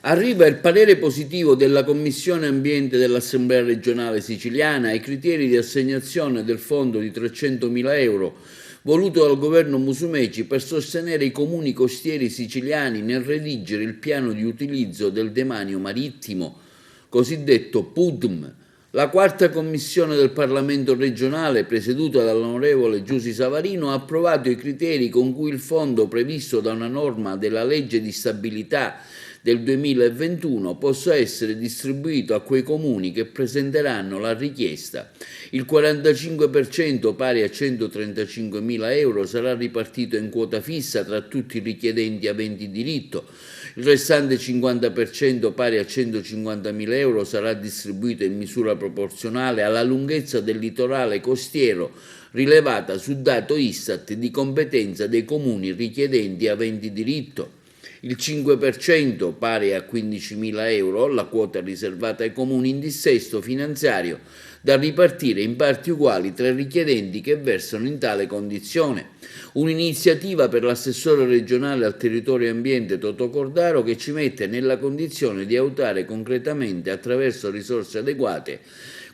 Arriva il parere positivo della Commissione Ambiente dell'Assemblea regionale siciliana ai criteri di assegnazione del fondo di 300.000 euro voluto dal governo Musumeci per sostenere i comuni costieri siciliani nel redigere il piano di utilizzo del demanio marittimo, cosiddetto PUDM. La quarta commissione del Parlamento regionale, presieduta dall'onorevole Giusy Savarino, ha approvato i criteri con cui il fondo previsto da una norma della legge di stabilità del 2021 possa essere distribuito a quei comuni che presenteranno la richiesta. Il 45% pari a 135.000 euro sarà ripartito in quota fissa tra tutti i richiedenti aventi diritto. Il restante 50% pari a 150.000 euro sarà distribuito in misura proporzionale alla lunghezza del litorale costiero rilevata su dato Istat di competenza dei comuni richiedenti aventi diritto. Il 5% pari a 15.000 euro, la quota riservata ai comuni in dissesto finanziario, da ripartire in parti uguali tra i richiedenti che versano in tale condizione. Un'iniziativa per l'assessore regionale al territorio e ambiente Totò Cordaro che ci mette nella condizione di aiutare concretamente attraverso risorse adeguate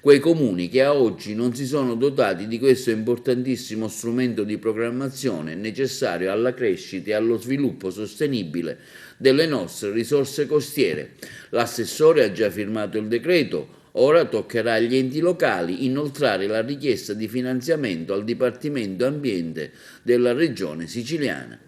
quei comuni che a oggi non si sono dotati di questo importantissimo strumento di programmazione necessario alla crescita e allo sviluppo sostenibile delle nostre risorse costiere. L'assessore ha già firmato il decreto, ora toccherà agli enti locali inoltrare la richiesta di finanziamento al Dipartimento Ambiente della Regione Siciliana.